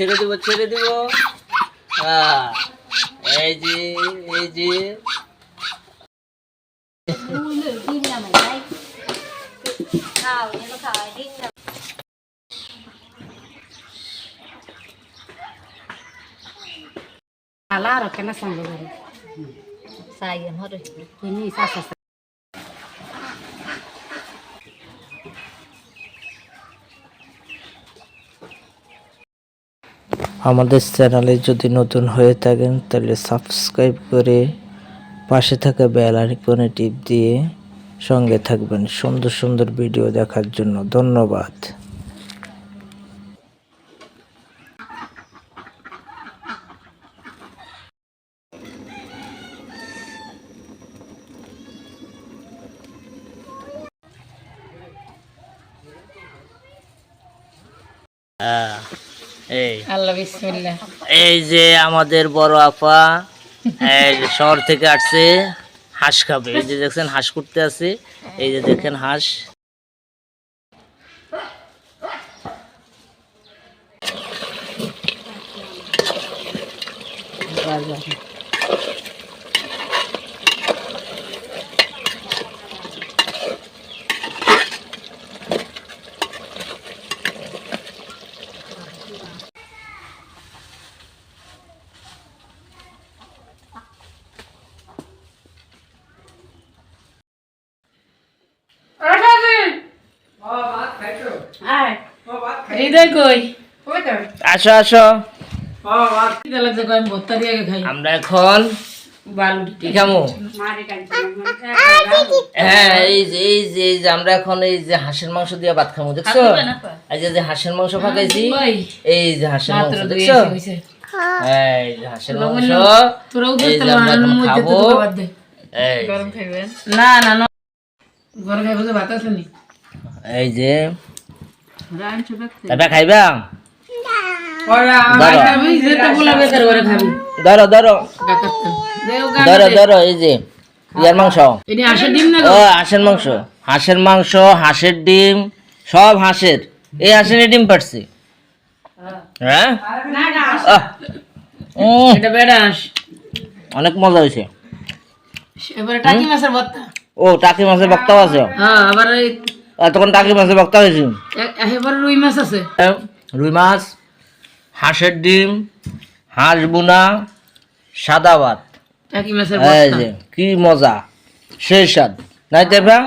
ছেড়ে দিব এই যে Alara kena sanggup dari. Sayang harus. Ini sasa. আমাদের চ্যানেলে যদি নতুন হয়ে থাকেন তাহলে সাবস্ক্রাইব করে পাশে থাকা বেল আইকনে টিপ দিয়ে সঙ্গে থাকবেন সুন্দর সুন্দর ভিডিও দেখার জন্য। ধন্যবাদ। Allah bismillah. এই যে আমাদের বড় আপা শহর থেকে আসছে, হাঁস খাবে। এই যে দেখছেন হাঁস করতে আছে, এই যে দেখেন হাঁস। হৃদয় কই? আসো আসো, আমরা আমরা এখন কি খামো? হ্যাঁ এই যে আমরা এখন এই যে হাঁসের মাংস দিয়ে ভাত খামো, দেখছো? এই যে হাঁসের মাংস পাকাইছি, এই যে হাঁসের মাংস দেখছো? এই যে হাঁসের মাংস, এই যে আমরা এখন খাবো। এই না না না ঘরে খাইবো যে ভাত আছে নি? এই যে রান ছোট এটা খাইবা? ধরো ধরো ধরো ধরো, এই যে ইয়ার মাংস, ও হাঁসের মাংস, হাঁসের মাংস, হাঁসের ডিম, সব হাঁসের। এই হাঁসের ডিম পারছি। হ্যাঁ অনেক মজা হয়েছে। ও টাকি মাছের বক্তাও আছে, তখন টাকি মাছের বক্তা হয়েছে। রুই মাছ আছে, রুই মাছ, হাঁসের ডিম, হাঁস বুনা, সাদা ভাত। এই যে কি মজা, সেই স্বাদ নাই দেবা।